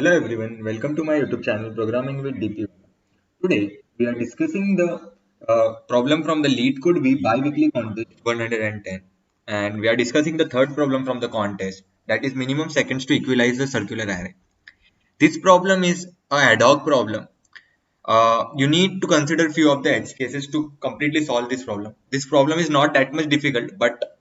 Hello everyone, welcome to my YouTube channel Programming with DP. Today we are discussing the problem from the Lead Code V bi-weekly contest 110, and we are discussing the third problem from the contest, that is minimum seconds to equalize the circular array. This problem is a ad hoc problem. You need to consider few of the edge cases to completely solve this problem. This problem is not that much difficult, but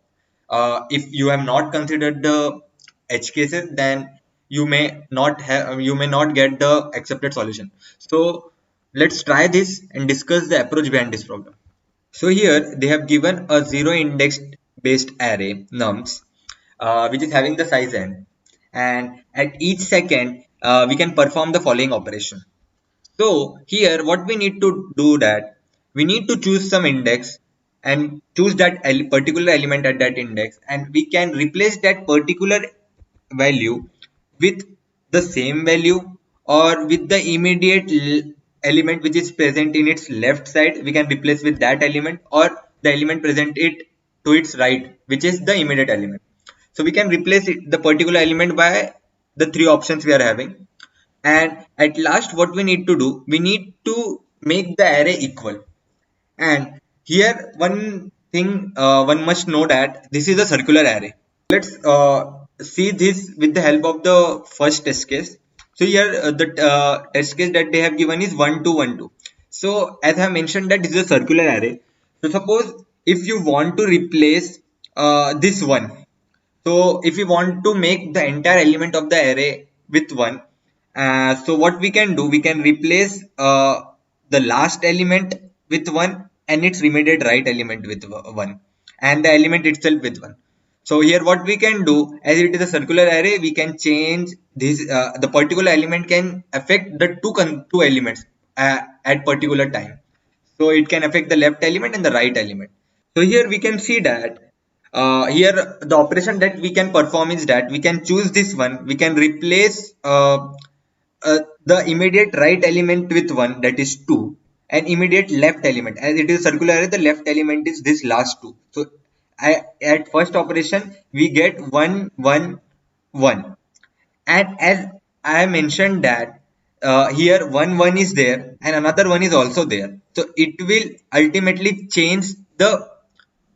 if you have not considered the edge cases, then you may not get the accepted solution. So let's try this and discuss the approach behind this problem. So here they have given a zero indexed based array nums, which is having the size n, and at each second we can perform the following operation. So here what we need to do, that we need to choose some index and choose that particular element at that index, and we can replace that particular value with the same value, or with the immediate element which is present in its left side, we can replace with that element, or the element present it to its right, which is the immediate element. So we can replace the particular element by the three options we are having. And at last what we need to do, we need to make the array equal. And here one thing one must know, that this is a circular array. Let's see this with the help of the first test case. So here the test case that they have given is 1 2 1 2. So as I mentioned that this is a circular array. So suppose if you want to replace this one, so if we want to make the entire element of the array with 1, so what we can do, we can replace the last element with 1 and its immediate right element with 1, and the element itself with 1. So here what we can do, as it is a circular array, we can change this, the particular element can affect the two elements at particular time. So it can affect the left element and the right element. So here we can see that here the operation that we can perform is that we can choose this one, we can replace the immediate right element with 1, that is 2, and immediate left element, as it is circular array, the left element is this last 2. So at first operation we get 1 1 1, and as I mentioned that here one is there and another one is also there, so it will ultimately change the,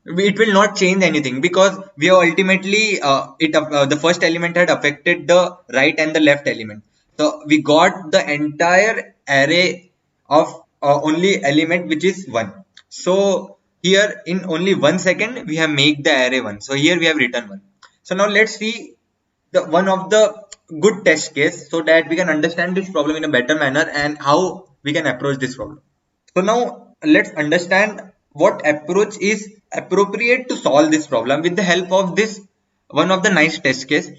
it will not change anything, because we have ultimately the first element had affected the right and the left element. So we got the entire array of only element which is 1. So here in only 1 second we have made the array 1. So here we have written 1. So now let's see the one of the good test case, so that we can understand this problem in a better manner and how we can approach this problem. So now let's understand what approach is appropriate to solve this problem with the help of this one of the nice test case.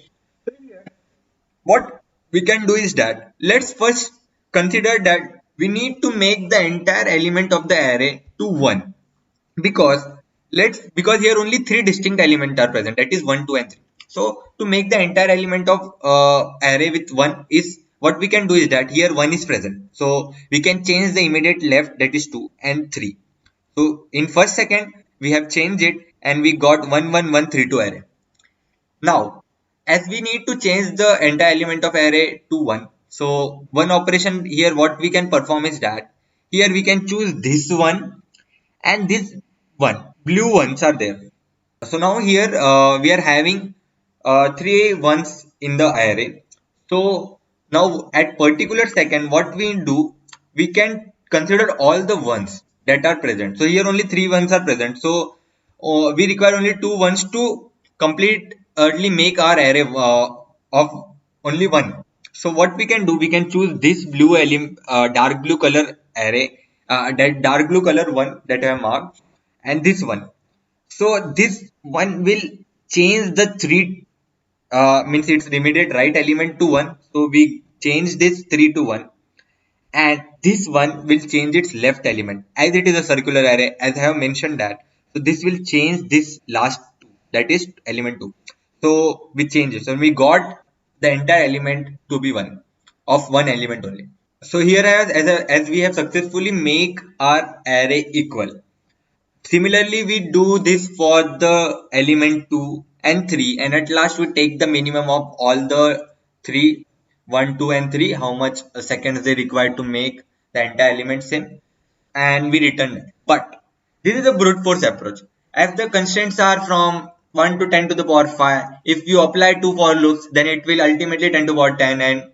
What we can do is that let's first consider that we need to make the entire element of the array to 1, because because here only three distinct elements are present, that is 1 2 and 3. So to make the entire element of array with 1, is what we can do is that here 1 is present, so we can change the immediate left, that is 2 and 3. So in first second we have changed it and we got 1 1 1 3 2 array. Now as we need to change the entire element of array to 1, so one operation here what we can perform is that here we can choose this one and this one, blue ones are there. So now here we are having three ones in the array. So now at particular second what we do, we can consider all the ones that are present. So here only three ones are present, so we require only two ones to completely make our array of only one. So what we can do, we can choose this blue element, dark blue color array, that dark blue color one that I have marked, and this one. So this one will change the three, means its immediate right element to 1. So we change this 3 to 1, and this one will change its left element, as it is a circular array, as I have mentioned that. So this will change this last 2, that is element 2. So we change it. So we got the entire element to be 1, of one element only. So here as we have successfully make our array equal. Similarly, we do this for the element 2 and 3, and at last we take the minimum of all the 3 1, 2 and 3, how much seconds they require to make the entire element same, and we return it. But this is a brute force approach. As the constraints are from 1 to 10 to the power 5, if you apply two for loops, then it will ultimately 10 to the power 10, and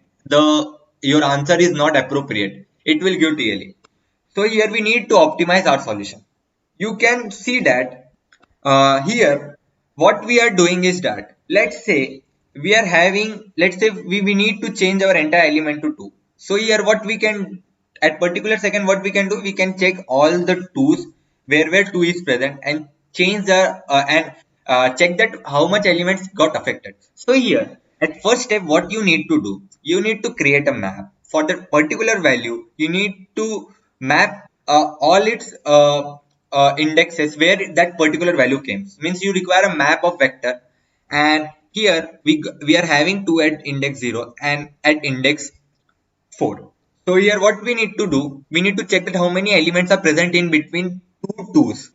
your answer is not appropriate. It will give TLE. So here we need to optimize our solution. You can see that here what we are doing is that, let's say we need to change our entire element to 2. So here what we can, at particular second, what we can do, we can check all the 2's where 2 is present and change the and check that how much elements got affected. So here at first step, what you need to do, you need to create a map for that particular value. You need to map all its indexes where that particular value came. Means you require a map of vector, and here we are having 2 at index 0 and at index 4. So here what we need to do, we need to check that how many elements are present in between two 2's.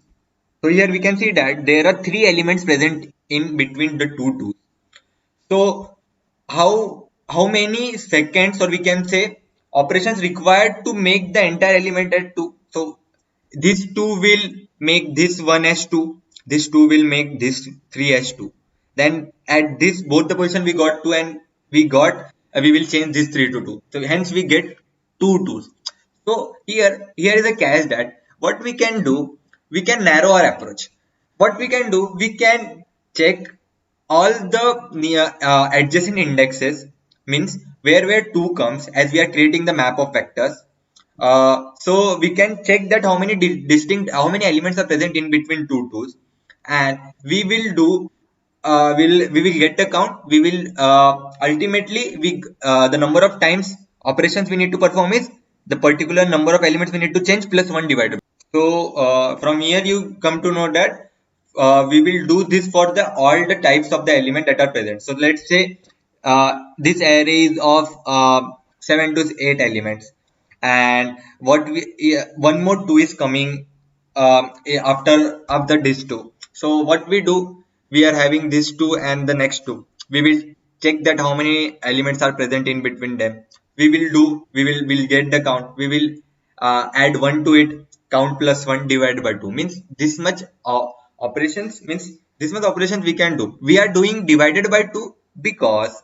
So here we can see that there are 3 elements present in between the two 2's. So how many seconds, or we can say operations required to make the entire element at 2? So this 2 will make this 1 as 2, this 2 will make this 3 as 2. Then at this both the position we got 2, and we will change this 3 to 2. So hence we get two 2's. So here is a catch that what we can do, we can narrow our approach. What we can do, we can check all the near adjacent indexes, means where 2 comes, as we are creating the map of vectors. So we can check that how many how many elements are present in between two 2's, and we will do we will get the count. We will ultimately the number of times operations we need to perform is the particular number of elements we need to change plus 1 divided. So from here you come to know that we will do this for the all the types of the element that are present. So let's say this array is of 7 to 8 elements, and what we one more 2 is coming after this 2. So what we do, we are having this 2 and the next 2. We will check that how many elements are present in between them. We'll get the count. We will add 1 to it. Count plus 1 divided by 2 means this much operations, means this much operations we can do. We are doing divided by 2 because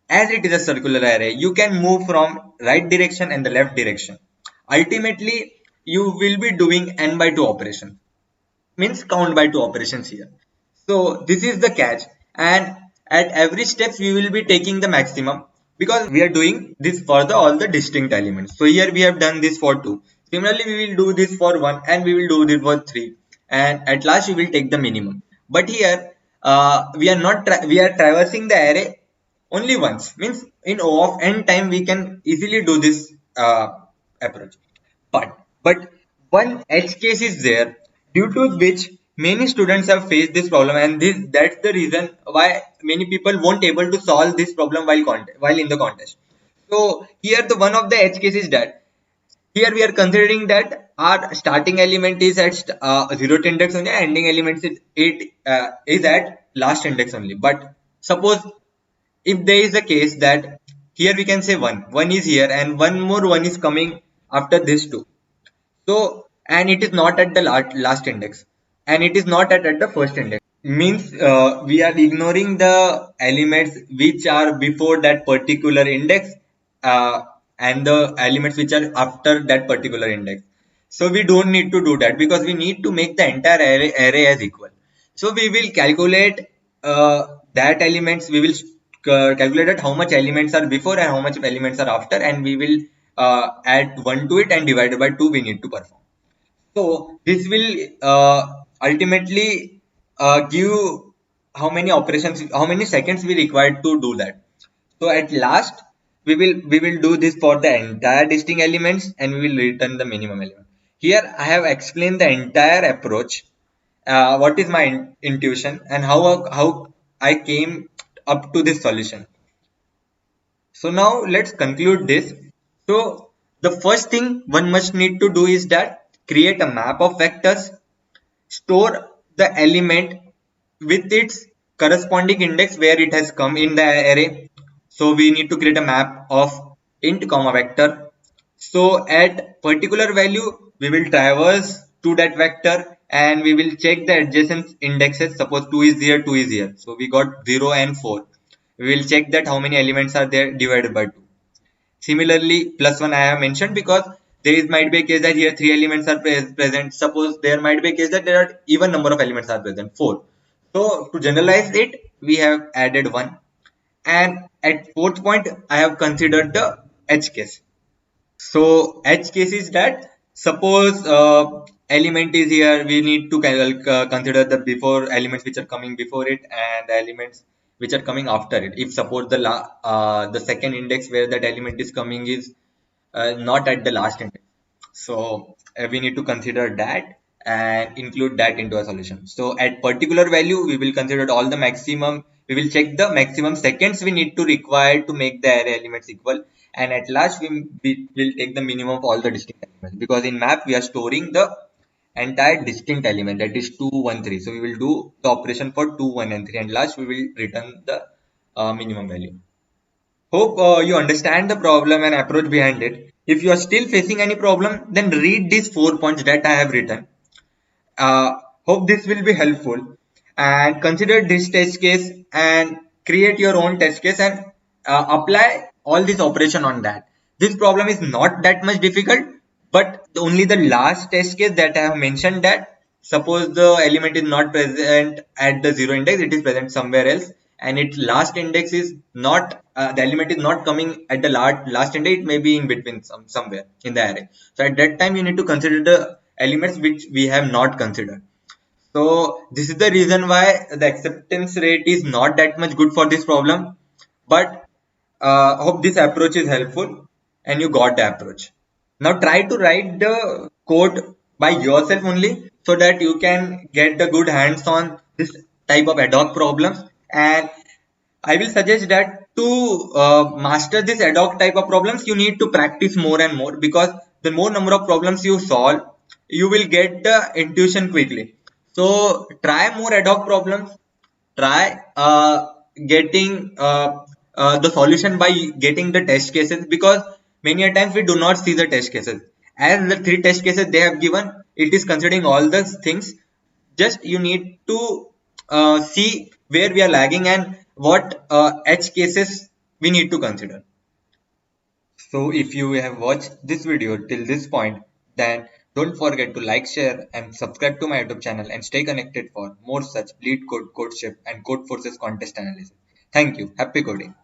as it is a circular array, you can move from right direction and the left direction. Ultimately, you will be doing n by 2 operation, means count by 2 operations here. So this is the catch, and at every steps we will be taking the maximum because we are doing this for all the distinct elements. So here we have done this for 2. Similarly, we will do this for 1, and we will do this for 3, and at last we will take the minimum. But here we are not we are traversing the array only once, means in O of n time we can easily do this approach. But one edge case is there, due to which many students have faced this problem, and that's the reason why many people won't able to solve this problem while in the contest. So here the one of the edge case is that here we are considering that our starting element is at 0th index only, ending element is at last index only. But suppose if there is a case that here we can say 1 is here and one more 1 is coming after this 2. So, and it is not at the last index, and it is not at the first index. Means we are ignoring the elements which are before that particular index and the elements which are after that particular index. So we don't need to do that because we need to make the entire array as equal. So we will calculate that elements, we will calculate how much elements are before and how much elements are after, and we will add 1 to it and divided by 2 we need to perform. So this will ultimately give how many operations, how many seconds we require to do that. So at last we will do this for the entire distinct elements, and we will return the minimum element. Here I have explained the entire approach, what is my intuition and how I came up to this solution. So now let's conclude this. So the first thing one must need to do is that create a map of vectors, store the element with its corresponding index where it has come in the array. So we need to create a map of int comma vector. So at particular value, we will traverse to that vector and we will check the adjacent indexes. Suppose 2 is here, 2 is here. So we got 0 and 4. We will check that how many elements are there divided by 2. Similarly, plus 1 I have mentioned because there is might be a case that here 3 elements are present. Suppose there might be a case that there are even number of elements are present, 4. So to generalize it, we have added 1. And at fourth point, I have considered the edge case. So edge case is that suppose element is here, we need to consider the before elements which are coming before it and the elements which are coming after it. If suppose the second index where that element is coming is not at the last index, so we need to consider that and include that into a solution. So at particular value, we will consider all the maximum. We will check the maximum seconds we need to require to make the array elements equal. And at last, we will take the minimum of all the distinct elements, because in map we are storing the entire distinct element, that is 2, 1, 3. So we will do the operation for 2, 1 and 3, and last we will return the minimum value. Hope you understand the problem and approach behind it. If you are still facing any problem, then read these 4 points that I have written. Hope this will be helpful, and consider this test case and create your own test case and apply all this operation on that. This problem is not that much difficult, but only the last test case that I have mentioned, that suppose the element is not present at the 0 index, it is present somewhere else, and its last index is not the element is not coming at the last index, it may be in between somewhere in the array. So at that time you need to consider the elements which we have not considered. So this is the reason why the acceptance rate is not that much good for this problem, but hope this approach is helpful and you got the approach. Now try to write the code by yourself only, so that you can get the good hands on this type of ad hoc problems. And I will suggest that to master this ad hoc type of problems, you need to practice more and more, because the more number of problems you solve, you will get the intuition quickly. So try more ad hoc problems. Try getting the solution by getting the test cases, because many a times we do not see the test cases. As the 3 test cases they have given, it is considering all the things. Just you need to see where we are lagging and what edge cases we need to consider. So if you have watched this video till this point, then don't forget to like, share and subscribe to my YouTube channel, and stay connected for more such LeetCode, CodeShip and Codeforces contest analysis. Thank you. Happy coding.